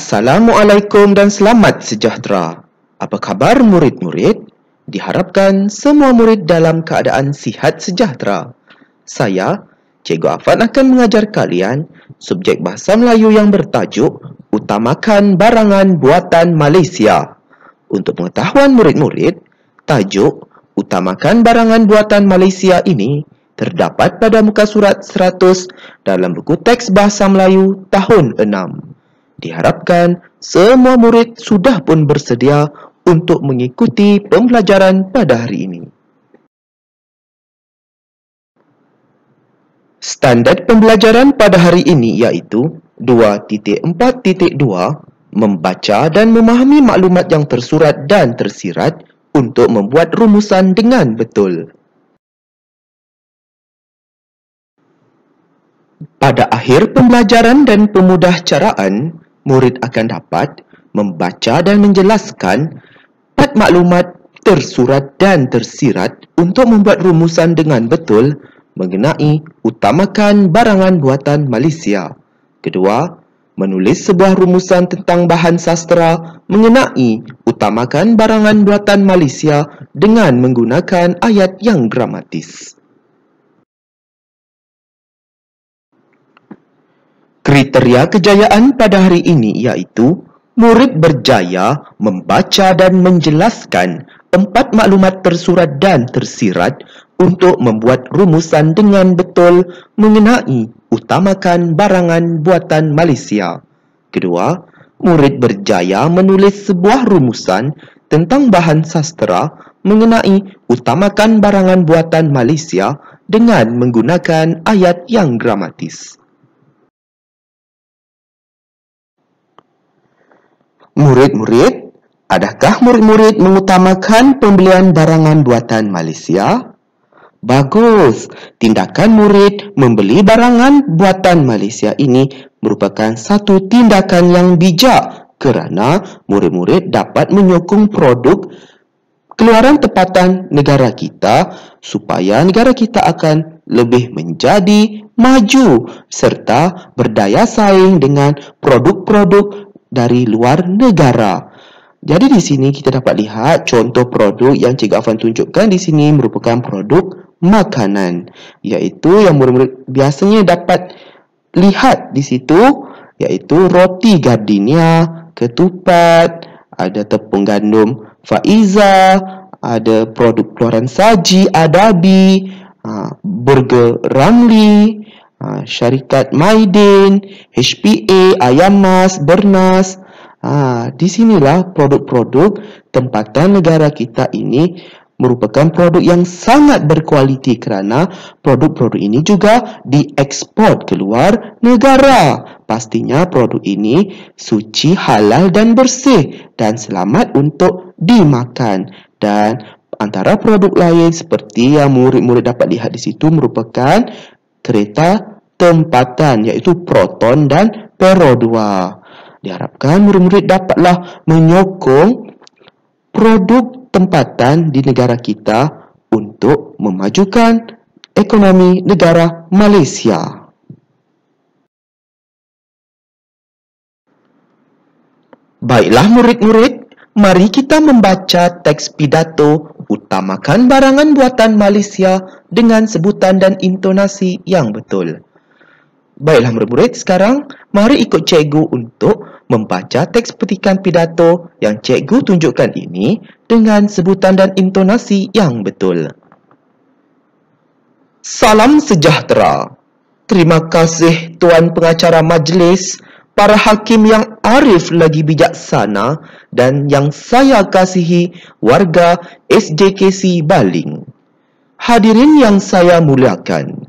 Assalamualaikum dan selamat sejahtera. Apa khabar murid-murid? Diharapkan semua murid dalam keadaan sihat sejahtera. Saya, Cikgu Afan akan mengajar kalian subjek Bahasa Melayu yang bertajuk Utamakan Barangan Buatan Malaysia. Untuk pengetahuan murid-murid, tajuk Utamakan Barangan Buatan Malaysia ini terdapat pada muka surat 100 dalam buku teks Bahasa Melayu tahun 6. Diharapkan semua murid sudah pun bersedia untuk mengikuti pembelajaran pada hari ini. Standard pembelajaran pada hari ini iaitu 2.4.2 membaca dan memahami maklumat yang tersurat dan tersirat untuk membuat rumusan dengan betul. Pada akhir pembelajaran dan pemudahcaraan, murid akan dapat membaca dan menjelaskan 4 maklumat tersurat dan tersirat untuk membuat rumusan dengan betul mengenai utamakan barangan buatan Malaysia. Kedua, menulis sebuah rumusan tentang bahan sastera mengenai utamakan barangan buatan Malaysia dengan menggunakan ayat yang gramatis. Kriteria kejayaan pada hari ini iaitu murid berjaya membaca dan menjelaskan 4 maklumat tersurat dan tersirat untuk membuat rumusan dengan betul mengenai utamakan barangan buatan Malaysia. Kedua, murid berjaya menulis sebuah rumusan tentang bahan sastera mengenai utamakan barangan buatan Malaysia dengan menggunakan ayat yang gramatis. Murid-murid, adakah murid-murid mengutamakan pembelian barangan buatan Malaysia? Bagus, tindakan murid membeli barangan buatan Malaysia ini merupakan satu tindakan yang bijak kerana murid-murid dapat menyokong produk keluaran tempatan negara kita supaya negara kita akan lebih menjadi maju serta berdaya saing dengan produk-produk dari luar negara. Jadi di sini kita dapat lihat contoh produk yang Cikgu Afan tunjukkan di sini merupakan produk makanan, iaitu yang murid-murid biasanya dapat lihat di situ iaitu roti gardenia, ketupat, ada tepung gandum Faiza, ada produk keluaran saji Adabi, burger Ramli, syarikat Maidin, HPA, Ayam Mas, Bernas. Di sinilah produk-produk tempatan negara kita ini merupakan produk yang sangat berkualiti kerana produk-produk ini juga diekspor ke luar negara. Pastinya produk ini suci, halal dan bersih dan selamat untuk dimakan. Dan antara produk lain seperti yang murid-murid dapat lihat di situ merupakan kereta tempatan iaitu Proton dan Peron 2. Diharapkan murid-murid dapatlah menyokong produk tempatan di negara kita untuk memajukan ekonomi negara Malaysia. Baiklah murid-murid, mari kita membaca teks pidato Utamakan Barangan Buatan Malaysia dengan sebutan dan intonasi yang betul. Baiklah murid-murid, sekarang mari ikut cikgu untuk membaca teks petikan pidato yang cikgu tunjukkan ini dengan sebutan dan intonasi yang betul. Salam sejahtera. Terima kasih Tuan Pengacara Majlis, para hakim yang arif lagi bijaksana dan yang saya kasihi warga SJKC Baling. Hadirin yang saya muliakan,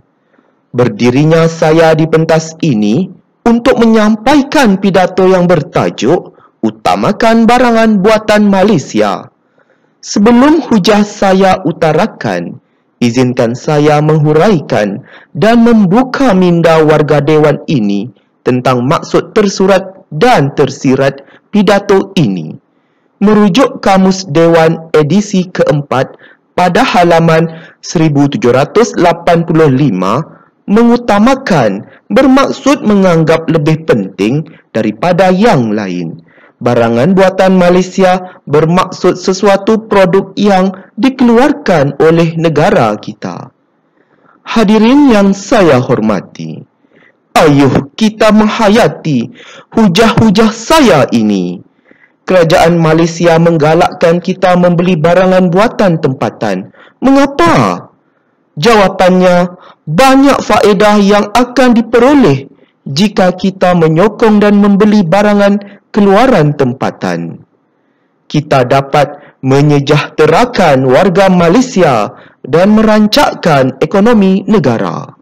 berdirinya saya di pentas ini untuk menyampaikan pidato yang bertajuk Utamakan Barangan Buatan Malaysia. Sebelum hujah saya utarakan, izinkan saya menghuraikan dan membuka minda warga dewan ini tentang maksud tersurat dan tersirat pidato ini. Merujuk Kamus Dewan edisi keempat pada halaman 1785, mengutamakan bermaksud menganggap lebih penting daripada yang lain. Barangan buatan Malaysia bermaksud sesuatu produk yang dikeluarkan oleh negara kita. Hadirin yang saya hormati, ayuh kita menghayati hujah-hujah saya ini. Kerajaan Malaysia menggalakkan kita membeli barangan buatan tempatan. Mengapa? Jawapannya, banyak faedah yang akan diperoleh jika kita menyokong dan membeli barangan keluaran tempatan. Kita dapat menyejahterakan warga Malaysia dan merancakkan ekonomi negara.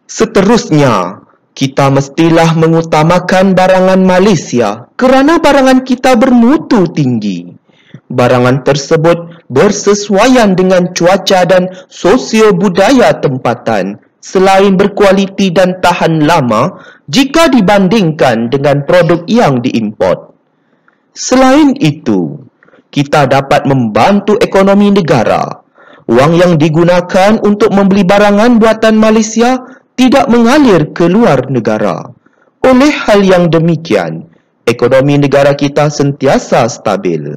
Seterusnya, kita mestilah mengutamakan barangan Malaysia kerana barangan kita bermutu tinggi. Barangan tersebut bersesuaian dengan cuaca dan sosio-budaya tempatan selain berkualiti dan tahan lama jika dibandingkan dengan produk yang diimport. Selain itu, kita dapat membantu ekonomi negara. Wang yang digunakan untuk membeli barangan buatan Malaysia tidak mengalir ke luar negara. Oleh hal yang demikian, ekonomi negara kita sentiasa stabil.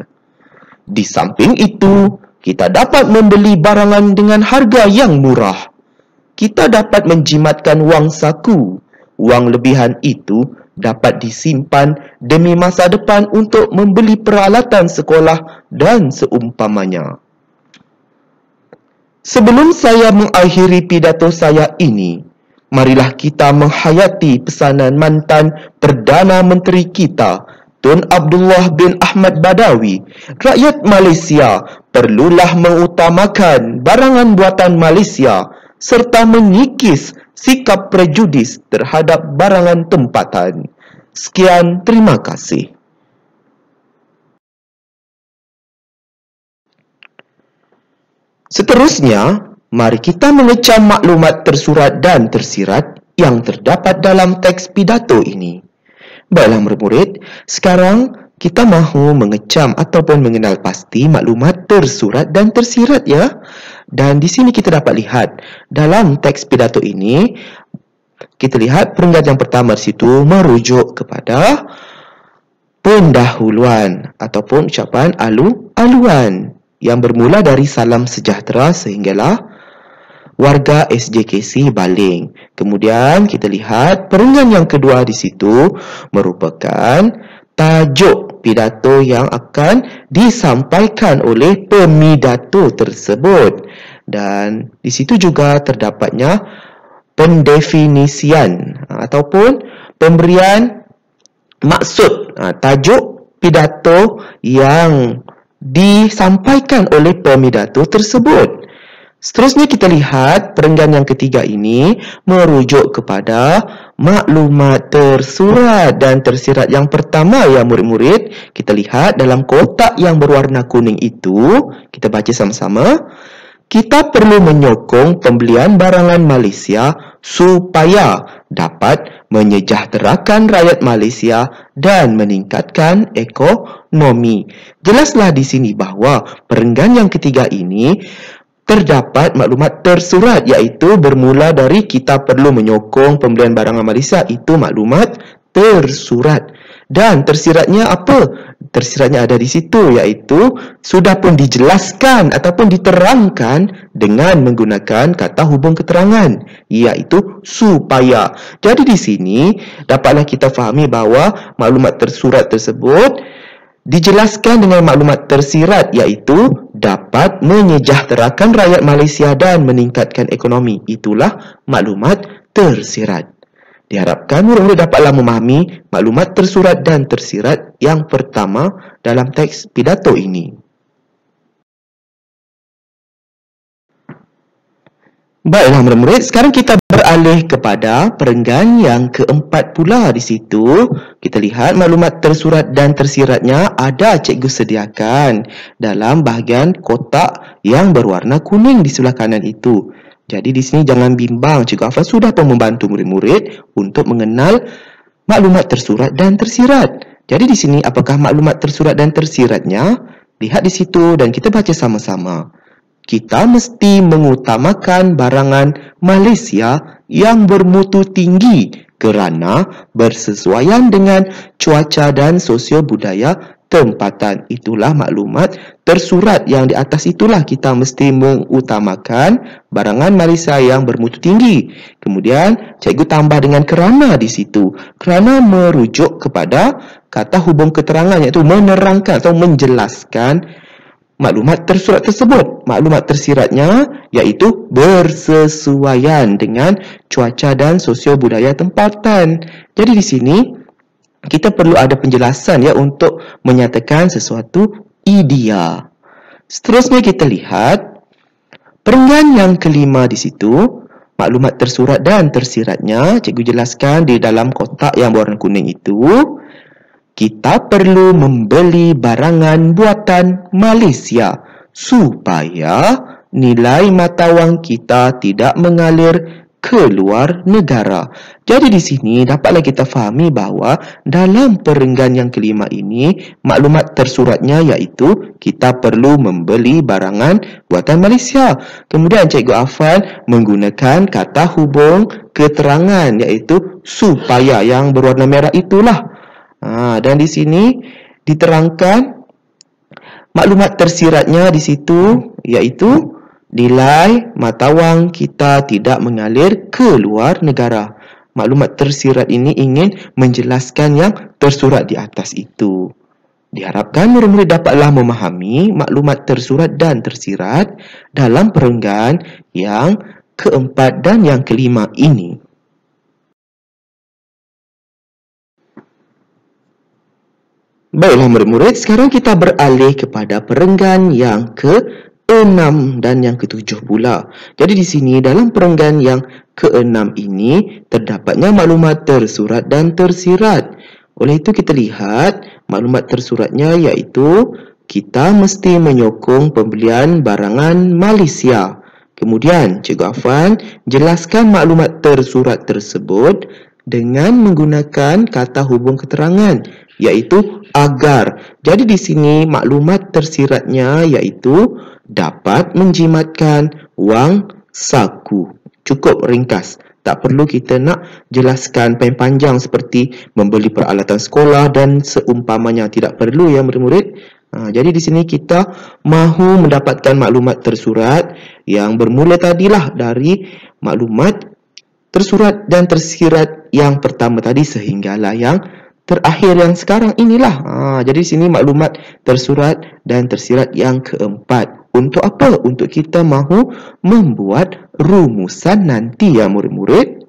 Di samping itu, kita dapat membeli barangan dengan harga yang murah. Kita dapat menjimatkan wang saku. Wang lebihan itu dapat disimpan demi masa depan untuk membeli peralatan sekolah dan seumpamanya. Sebelum saya mengakhiri pidato saya ini, marilah kita menghayati pesanan mantan Perdana Menteri kita, Tun Abdullah bin Ahmad Badawi. Rakyat Malaysia perlulah mengutamakan barangan buatan Malaysia serta mengikis sikap prejudis terhadap barangan tempatan. Sekian, terima kasih. Seterusnya, mari kita mengecam maklumat tersurat dan tersirat yang terdapat dalam teks pidato ini. Baiklah murid-murid, sekarang kita mahu mengecam ataupun mengenal pasti maklumat tersurat dan tersirat ya. Dan di sini kita dapat lihat dalam teks pidato ini, kita lihat perenggan yang pertama di situ merujuk kepada pendahuluan ataupun ucapan alu-aluan yang bermula dari salam sejahtera sehinggalah warga SJKC Baling. Kemudian kita lihat perenggan yang kedua di situ merupakan tajuk pidato yang akan disampaikan oleh pemidato tersebut. Dan di situ juga terdapatnya pendefinisian ataupun pemberian maksud tajuk pidato yang disampaikan oleh pemidato tersebut. Seterusnya kita lihat perenggan yang ketiga ini merujuk kepada maklumat tersurat dan tersirat yang pertama ya murid-murid. Kita lihat dalam kotak yang berwarna kuning itu, kita baca sama-sama. Kita perlu menyokong pembelian barangan Malaysia supaya dapat menyejahterakan rakyat Malaysia dan meningkatkan ekonomi. Jelaslah di sini bahawa perenggan yang ketiga ini terdapat maklumat tersurat iaitu bermula dari kita perlu menyokong pembelian barangan Malaysia, itu maklumat tersurat. Dan tersiratnya apa? Tersiratnya ada di situ iaitu sudah pun dijelaskan ataupun diterangkan dengan menggunakan kata hubung keterangan iaitu supaya. Jadi di sini dapatlah kita fahami bahawa maklumat tersurat tersebut dijelaskan dengan maklumat tersirat iaitu dapat menyejahterakan rakyat Malaysia dan meningkatkan ekonomi. Itulah maklumat tersirat. Diharapkan murid-murid dapatlah memahami maklumat tersurat dan tersirat yang pertama dalam teks pidato ini. Baiklah murid-murid, sekarang kita beralih kepada perenggan yang keempat pula di situ. Kita lihat maklumat tersurat dan tersiratnya ada cikgu sediakan dalam bahagian kotak yang berwarna kuning di sebelah kanan itu. Jadi di sini jangan bimbang, Cikgu Afan sudah pun membantu murid-murid untuk mengenal maklumat tersurat dan tersirat. Jadi di sini apakah maklumat tersurat dan tersiratnya? Lihat di situ dan kita baca sama-sama. kita mesti mengutamakan barangan Malaysia yang bermutu tinggi kerana bersesuaian dengan cuaca dan sosio-budaya tempatan. Itulah maklumat tersurat yang di atas itulah kita mesti mengutamakan barangan Malaysia yang bermutu tinggi. Kemudian cikgu tambah dengan kerana di situ. Kerana merujuk kepada kata hubung keterangan, iaitu menerangkan atau menjelaskan maklumat tersurat tersebut. Maklumat tersiratnya iaitu bersesuaian dengan cuaca dan sosio budaya tempatan. Jadi di sini kita perlu ada penjelasan ya untuk menyatakan sesuatu idea. Seterusnya kita lihat perenggan yang kelima di situ. Maklumat tersurat dan tersiratnya cikgu jelaskan di dalam kotak yang berwarna kuning itu. Kita perlu membeli barangan buatan Malaysia supaya nilai mata wang kita tidak mengalir ke luar negara. Jadi di sini dapatlah kita fahami bahawa dalam perenggan yang kelima ini, maklumat tersuratnya iaitu kita perlu membeli barangan buatan Malaysia. Kemudian Cikgu Afan menggunakan kata hubung keterangan iaitu supaya yang berwarna merah itulah. Dan di sini diterangkan maklumat tersiratnya di situ iaitu nilai mata wang kita tidak mengalir ke luar negara. Maklumat tersirat ini ingin menjelaskan yang tersurat di atas itu. Diharapkan murid-murid dapatlah memahami maklumat tersurat dan tersirat dalam perenggan yang keempat dan yang kelima ini. Baiklah murid-murid, sekarang kita beralih kepada perenggan yang ke-6 dan yang ke-7 pula. Jadi di sini dalam perenggan yang ke-6 ini terdapatnya maklumat tersurat dan tersirat. Oleh itu kita lihat maklumat tersuratnya iaitu kita mesti menyokong pembelian barangan Malaysia. Kemudian Cikgu Afan jelaskan maklumat tersurat tersebut dengan menggunakan kata hubung keterangan iaitu agar. Jadi di sini maklumat tersiratnya iaitu dapat menjimatkan wang saku. Cukup ringkas. Tak perlu kita nak jelaskan panjang seperti membeli peralatan sekolah dan seumpamanya. Tidak perlu ya murid-murid. Jadi di sini kita mahu mendapatkan maklumat tersurat yang bermula tadilah dari maklumat tersurat dan tersirat yang pertama tadi sehinggalah yang terakhir yang sekarang inilah. Jadi di sini maklumat tersurat dan tersirat yang keempat. Untuk apa? Untuk kita mahu membuat rumusan nanti ya murid-murid.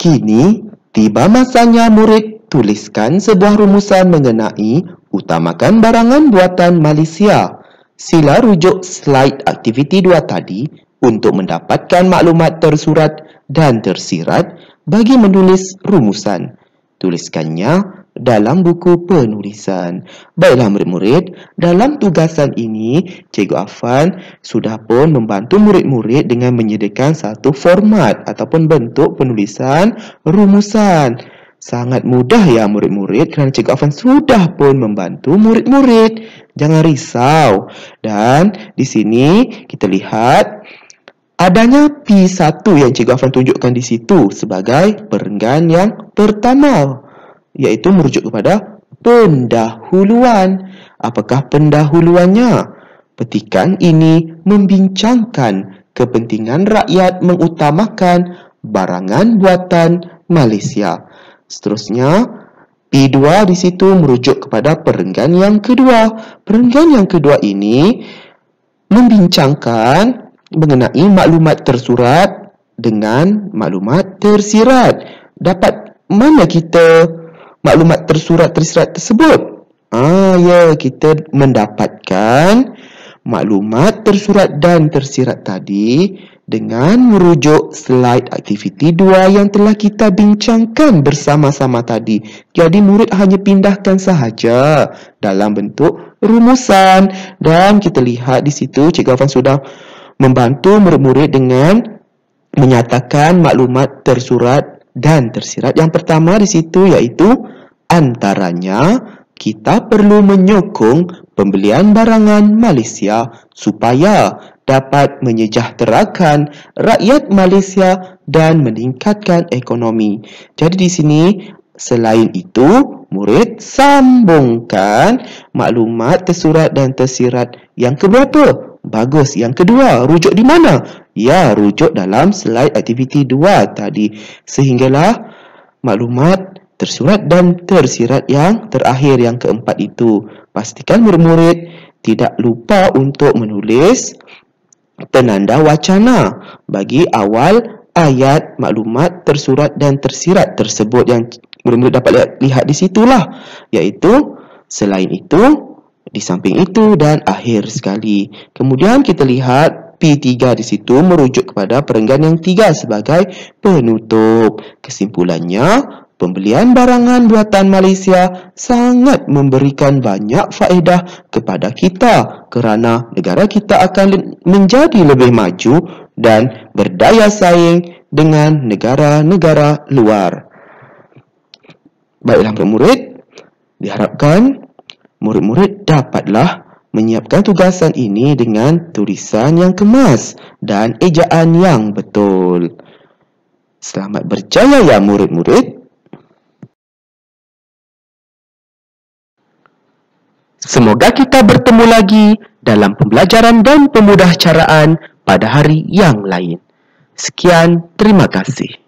Kini tiba masanya murid tuliskan sebuah rumusan mengenai utamakan barangan buatan Malaysia. Sila rujuk slide aktiviti 2 tadi untuk mendapatkan maklumat tersurat dan tersirat bagi menulis rumusan. Tuliskannya dalam buku penulisan. Baiklah murid-murid, dalam tugasan ini Cikgu Afan sudah pun membantu murid-murid dengan menyediakan satu format ataupun bentuk penulisan rumusan. Sangat mudah ya murid-murid kerana Cikgu Afan sudah pun membantu murid-murid. Jangan risau. Dan di sini kita lihat adanya P1 yang Cikgu Afan tunjukkan di situ sebagai perenggan yang pertama, iaitu merujuk kepada pendahuluan. Apakah pendahuluannya? Petikan ini membincangkan kepentingan rakyat mengutamakan barangan buatan Malaysia. Seterusnya, P2 di situ merujuk kepada perenggan yang kedua. Perenggan yang kedua ini membincangkan mengenai maklumat tersurat dengan maklumat tersirat. Dapat mana kita maklumat tersurat tersirat tersebut? Kita mendapatkan maklumat tersurat dan tersirat tadi dengan merujuk slide aktiviti 2 yang telah kita bincangkan bersama-sama tadi. Jadi murid hanya pindahkan sahaja dalam bentuk rumusan. Dan kita lihat di situ Cikgu Afan sudah membantu murid-murid dengan menyatakan maklumat tersurat dan tersirat yang pertama di situ iaitu antaranya kita perlu menyokong pembelian barangan Malaysia supaya dapat menyejahterakan rakyat Malaysia dan meningkatkan ekonomi. Jadi di sini selain itu, murid sambungkan maklumat tersurat dan tersirat yang keberapa? Bagus. Yang kedua, rujuk di mana? Ya, rujuk dalam slide aktiviti 2 tadi. Sehinggalah maklumat tersurat dan tersirat yang terakhir, yang keempat itu. Pastikan murid-murid tidak lupa untuk menulis penanda wacana bagi awal ayat maklumat tersurat dan tersirat tersebut yang murid-murid dapat lihat di situlah, iaitu selain itu, di samping itu dan akhir sekali. Kemudian kita lihat P3 di situ merujuk kepada perenggan yang 3 sebagai penutup. Kesimpulannya, pembelian barangan buatan Malaysia sangat memberikan banyak faedah kepada kita kerana negara kita akan menjadi lebih maju dan berdaya saing dengan negara-negara luar. Baiklah murid-murid, diharapkan murid-murid dapatlah menyiapkan tugasan ini dengan tulisan yang kemas dan ejaan yang betul. Selamat berjaya ya murid-murid. Semoga kita bertemu lagi dalam pembelajaran dan pemudahcaraan pada hari yang lain. Sekian, terima kasih.